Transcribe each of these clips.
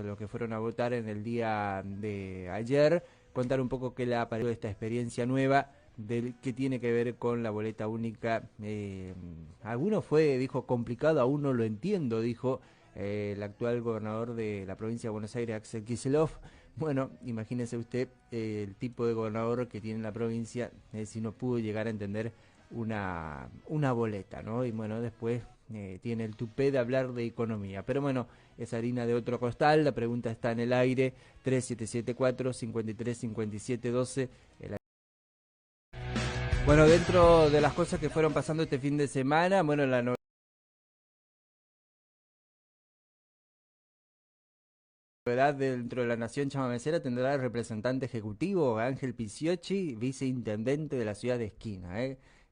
los que fueron a votar en el día de ayer, contar un poco qué le ha parecido esta experiencia nueva que tiene que ver con la boleta única. Alguno dijo complicado, aún no lo entiendo, dijo el actual gobernador de la provincia de Buenos Aires, Axel Kicillof. Bueno, imagínese usted el tipo de gobernador que tiene la provincia, si no pudo llegar a entender una boleta, ¿no? Y bueno, después tiene el tupé de hablar de economía. Pero bueno, es harina de otro costal, la pregunta está en el aire, 3774-535712. Bueno, dentro de las cosas que fueron pasando este fin de semana, bueno, la novedad dentro de la Nación Chamamecera tendrá el representante ejecutivo Ángel Picciocchi, viceintendente de la ciudad de Esquina.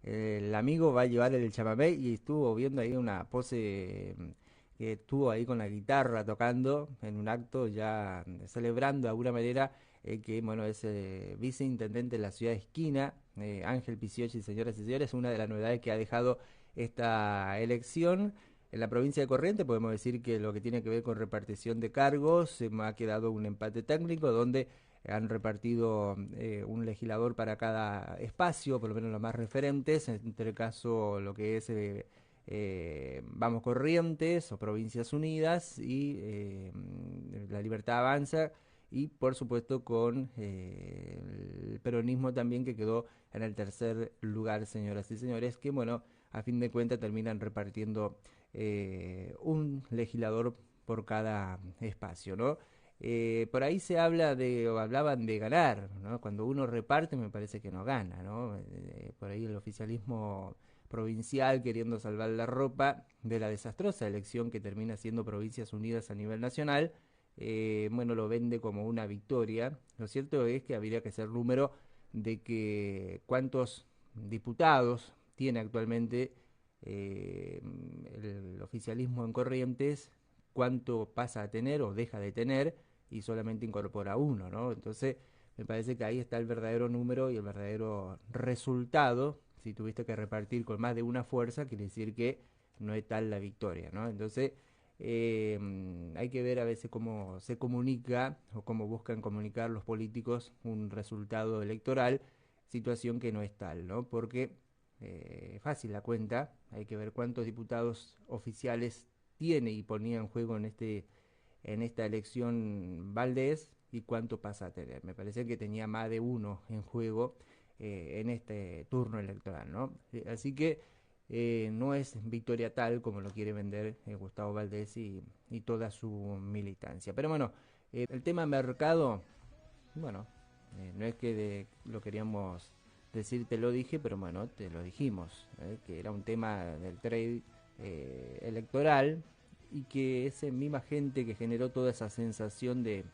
El amigo va a llevar el chamamé y estuvo viendo ahí una pose que estuvo ahí con la guitarra tocando en un acto ya celebrando de alguna manera que bueno es viceintendente de la ciudad de Esquina, Ángel Picciocchi, señoras y señores, una de las novedades que ha dejado esta elección. En la provincia de Corrientes podemos decir que lo que tiene que ver con repartición de cargos se me ha quedado un empate técnico donde han repartido un legislador para cada espacio, por lo menos los más referentes, entre el caso lo que es Vamos Corrientes o Provincias Unidas y La Libertad Avanza y por supuesto con el peronismo también que quedó en el tercer lugar, señoras y señores, que bueno, a fin de cuentas terminan repartiendo un legislador por cada espacio, ¿no? Por ahí se habla o hablaban de ganar, ¿no? Cuando uno reparte me parece que no gana, ¿no? Por ahí el oficialismo provincial queriendo salvar la ropa de la desastrosa elección que termina siendo Provincias Unidas a nivel nacional, bueno, lo vende como una victoria. Lo cierto es que habría que hacer número de que cuántos diputados tiene actualmente eh, el oficialismo en Corrientes, cuánto pasa a tener o deja de tener y solamente incorpora uno, ¿no? Entonces, me parece que ahí está el verdadero número y el verdadero resultado. Si tuviste que repartir con más de una fuerza, quiere decir que no es tal la victoria, ¿no? Entonces, hay que ver a veces cómo se comunica o cómo buscan comunicar los políticos un resultado electoral, situación que no es tal, ¿no? Porque fácil la cuenta, hay que ver cuántos diputados oficiales tiene y ponía en juego en esta elección Valdés y cuánto pasa a tener. Me parece que tenía más de uno en juego en este turno electoral, ¿no? Así que no es victoria tal como lo quiere vender Gustavo Valdés y toda su militancia. Pero bueno, el tema mercado, bueno, no es que lo queríamos decir, te lo dije, pero bueno, te lo dijimos, que era un tema del trade electoral y que esa misma gente que generó toda esa sensación de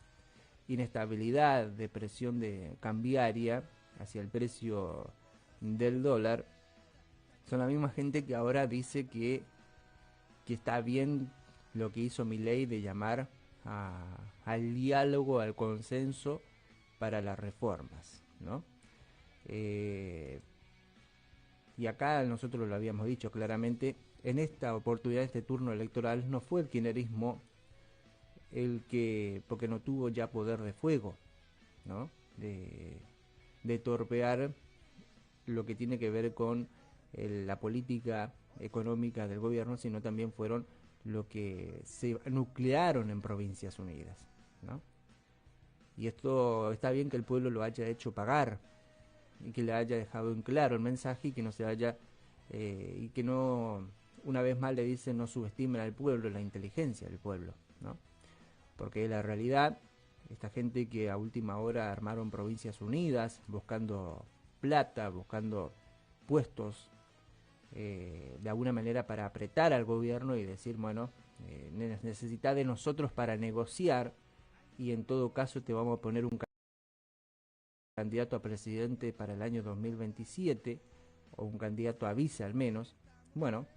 inestabilidad, de presión de cambiaria hacia el precio del dólar, son la misma gente que ahora dice que está bien lo que hizo Milei de llamar al diálogo, al consenso para las reformas, ¿no? Eh, y acá nosotros lo habíamos dicho claramente, en esta oportunidad, este turno electoral, no fue el kirchnerismo el que, porque no tuvo ya poder de fuego, ¿no? De torpear lo que tiene que ver con la política económica del gobierno, sino también fueron lo que se nuclearon en Provincias Unidas, ¿no? Y esto está bien que el pueblo lo haya hecho pagar y que le haya dejado en claro el mensaje y que no se haya y que no, una vez más le dicen, no subestimen al pueblo, la inteligencia del pueblo, ¿no? Porque la realidad, esta gente que a última hora armaron Provincias Unidas buscando plata, buscando puestos de alguna manera para apretar al gobierno y decir, bueno, necesita de nosotros para negociar y en todo caso te vamos a poner un candidato a presidente para el año 2027 o un candidato a vice al menos. Bueno,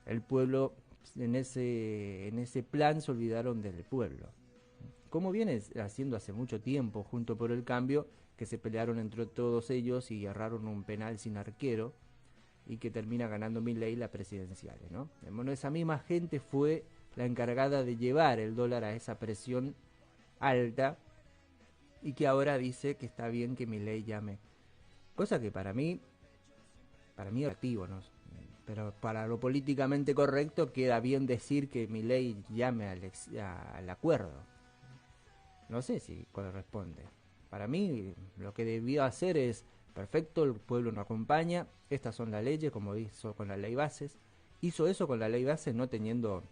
el pueblo en ese plan se olvidaron del pueblo. Como viene haciendo hace mucho tiempo, junto por el cambio, que se pelearon entre todos ellos y agarraron un penal sin arquero y que termina ganando Milei la presidencial, ¿no? Bueno, esa misma gente fue la encargada de llevar el dólar a esa presión alta y que ahora dice que está bien que Milei llame. Cosa que para mí es activo, ¿no? Pero para lo políticamente correcto queda bien decir que Milei llame al acuerdo. No sé si corresponde. Para mí lo que debió hacer es, perfecto, el pueblo no acompaña, estas son las leyes, como hizo con la ley bases. Hizo eso con la ley bases no teniendo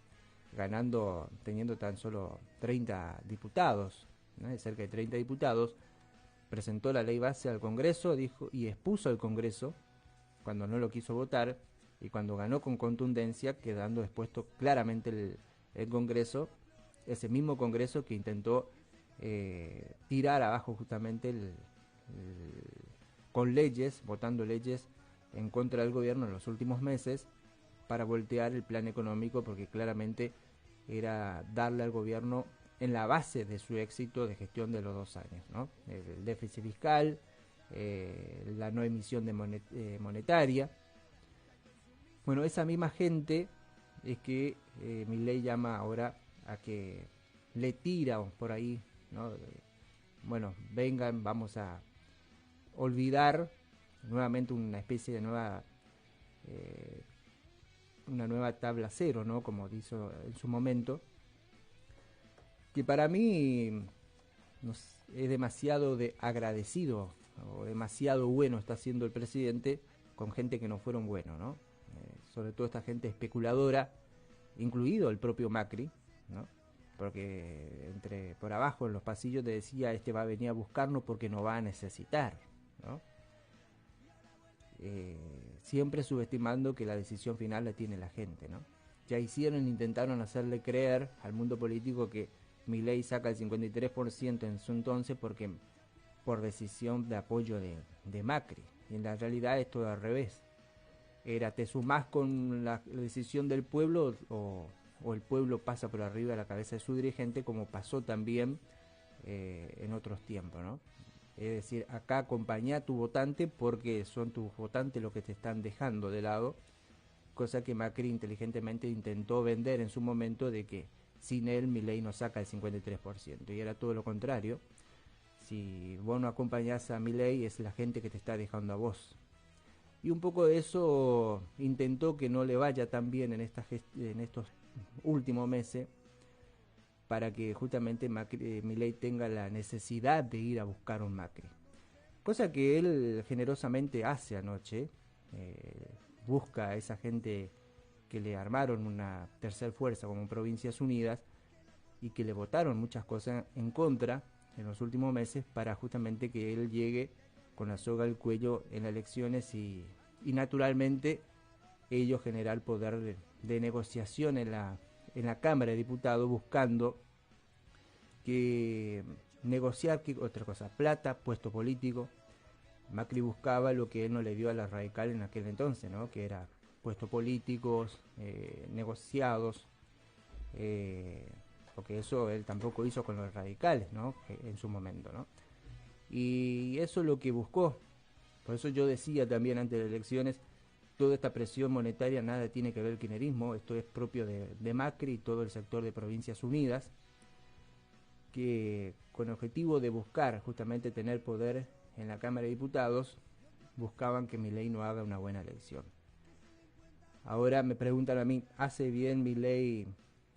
tan solo 30 diputados, ¿no? Cerca de 30 diputados. Presentó la ley base al Congreso dijo, y expuso al Congreso cuando no lo quiso votar y cuando ganó con contundencia, quedando expuesto claramente el Congreso, ese mismo Congreso que intentó tirar abajo justamente con leyes, votando leyes en contra del gobierno en los últimos meses para voltear el plan económico, porque claramente era darle al gobierno en la base de su éxito de gestión de los 2 años, ¿no? El déficit fiscal, la no emisión de monetaria. Bueno, esa misma gente es que Milei llama ahora a que le tira por ahí, ¿no? Bueno, vengan, vamos a olvidar nuevamente eh, una nueva tabla cero, ¿no? Como hizo en su momento, que para mí es demasiado agradecido o demasiado bueno está haciendo el presidente con gente que no fueron buenos, ¿no? Sobre todo esta gente especuladora, incluido el propio Macri, ¿no? Porque por abajo en los pasillos te decía, este va a venir a buscarnos porque nos va a necesitar, ¿no? Siempre subestimando que la decisión final la tiene la gente, ¿no? Ya intentaron hacerle creer al mundo político que Milei saca el 53% en su entonces porque por decisión de apoyo de Macri. Y en la realidad es todo al revés. Era, te sumás con la decisión del pueblo o el pueblo pasa por arriba de la cabeza de su dirigente, como pasó también en otros tiempos, ¿no? Es decir, acá acompañá a tu votante porque son tus votantes los que te están dejando de lado, cosa que Macri inteligentemente intentó vender en su momento de que sin él Milei no saca el 53%, y era todo lo contrario. Si vos no acompañás a Milei es la gente que te está dejando a vos. Y un poco de eso intentó que no le vaya tan bien en estos últimos meses, para que justamente Milei tenga la necesidad de ir a buscar un Macri. Cosa que él generosamente hace anoche, busca a esa gente que le armaron una tercer fuerza como Provincias Unidas y que le votaron muchas cosas en contra en los últimos meses para justamente que él llegue con la soga al cuello en las elecciones y naturalmente ellos generar poder de negociación en la Cámara de Diputados buscando que negociar, que otra cosa, plata, puesto político. Macri buscaba lo que él no le dio a la radical en aquel entonces, ¿no? Que era puestos políticos, negociados, porque eso él tampoco hizo con los radicales, ¿no? En su momento, ¿no? Y eso es lo que buscó. Por eso yo decía también antes de las elecciones, toda esta presión monetaria nada tiene que ver el kirchnerismo, esto es propio de Macri y todo el sector de Provincias Unidas, que con el objetivo de buscar justamente tener poder en la Cámara de Diputados, buscaban que Milei no haga una buena elección. Ahora me preguntan a mí, ¿hace bien Milei?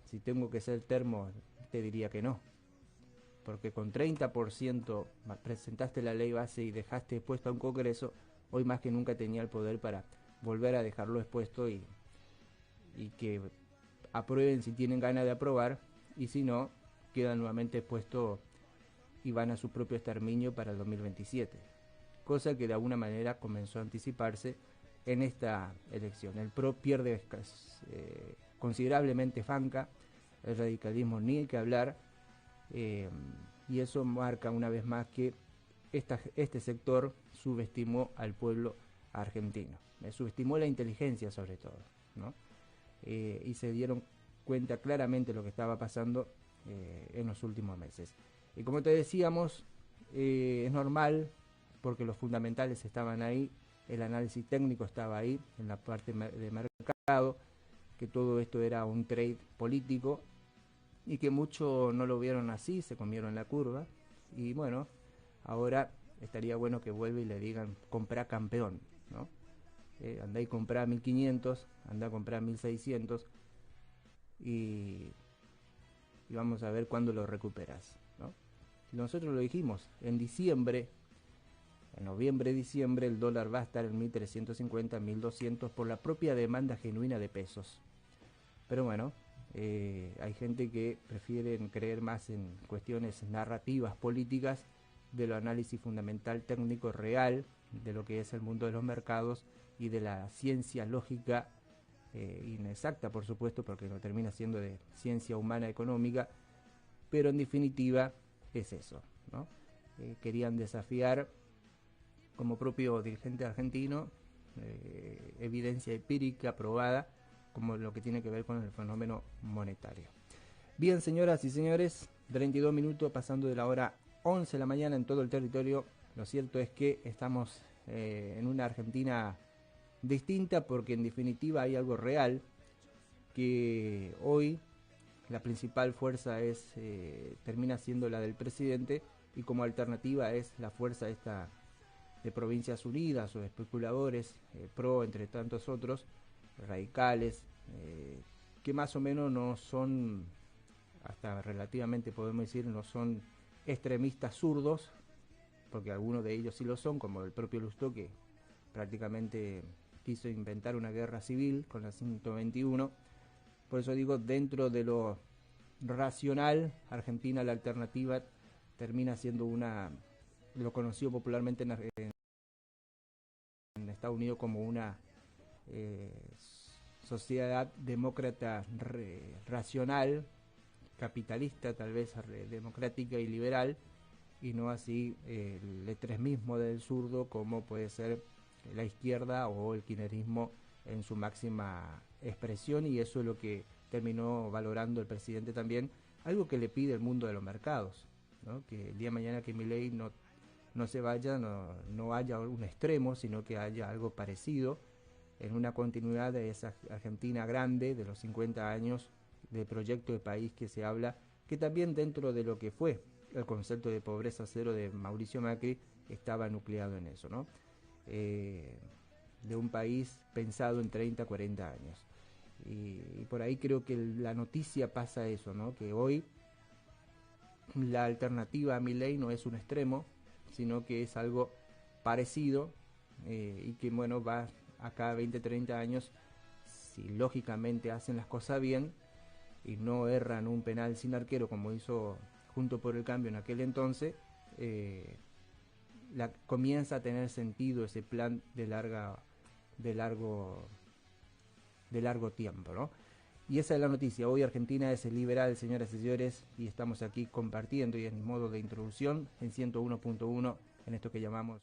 Si tengo que ser termo, te diría que no. Porque con 30% presentaste la ley base y dejaste expuesto a un Congreso, hoy más que nunca tenía el poder para volver a dejarlo expuesto y que aprueben si tienen ganas de aprobar, y si no, quedan nuevamente expuestos y van a su propio exterminio para el 2027. Cosa que de alguna manera comenzó a anticiparse en esta elección. El PRO pierde considerablemente Fanca, el radicalismo ni hay que hablar, y eso marca una vez más que este sector subestimó al pueblo argentino, subestimó la inteligencia sobre todo, ¿no? Y se dieron cuenta claramente de lo que estaba pasando en los últimos meses. Y como te decíamos, es normal porque los fundamentales estaban ahí, el análisis técnico estaba ahí en la parte de mercado, que todo esto era un trade político y que muchos no lo vieron así, se comieron la curva. Y bueno, ahora estaría bueno que vuelva y le digan, comprá campeón, ¿no? Andá y comprá 1500, andá a comprar 1600 y, y vamos a ver cuándo lo recuperas, ¿no? Nosotros lo dijimos, en diciembre, en noviembre, diciembre, el dólar va a estar en 1350, 1200 por la propia demanda genuina de pesos. Pero bueno, hay gente que prefiere creer más en cuestiones narrativas políticas de lo análisis fundamental técnico real de lo que es el mundo de los mercados y de la ciencia lógica inexacta, por supuesto, porque no termina siendo de ciencia humana económica, pero en definitiva es eso, ¿no? Querían desafiar como propio dirigente argentino evidencia empírica probada como lo que tiene que ver con el fenómeno monetario. Bien, señoras y señores, 32 minutos pasando de la hora 11 de la mañana en todo el territorio. Lo cierto es que estamos en una Argentina distinta porque en definitiva hay algo real, que hoy la principal fuerza es termina siendo la del presidente y como alternativa es la fuerza esta de Provincias Unidas o de especuladores, PRO entre tantos otros, radicales, que más o menos no son, hasta relativamente podemos decir, no son extremistas zurdos, porque algunos de ellos sí lo son, como el propio Lustó, que prácticamente quiso inventar una guerra civil con la 121. Por eso digo, dentro de lo racional, Argentina la alternativa termina siendo lo conocido popularmente en Estados Unidos como una eh, sociedad demócrata racional, capitalista, tal vez democrática y liberal, y no así el extremismo del zurdo como puede ser la izquierda o el kirchnerismo en su máxima expresión, y eso es lo que terminó valorando el presidente también, algo que le pide el mundo de los mercados, ¿no? Que el día de mañana que Milei no se vaya, no haya un extremo, sino que haya algo parecido en una continuidad de esa Argentina grande de los 50 años de proyecto de país que se habla, que también dentro de lo que fue el concepto de pobreza cero de Mauricio Macri estaba nucleado en eso, ¿no? De un país pensado en 30, 40 años. Y por ahí creo que la noticia pasa eso, ¿no? Que hoy la alternativa a Milei no es un extremo, sino que es algo parecido y que bueno, va acá 20, 30 años, si lógicamente hacen las cosas bien y no erran un penal sin arquero como hizo Junto por el Cambio en aquel entonces, comienza a tener sentido ese plan de largo, de largo tiempo, ¿no? Y esa es la noticia. Hoy Argentina es liberal, señoras y señores, y estamos aquí compartiendo y en modo de introducción en 101.1 en esto que llamamos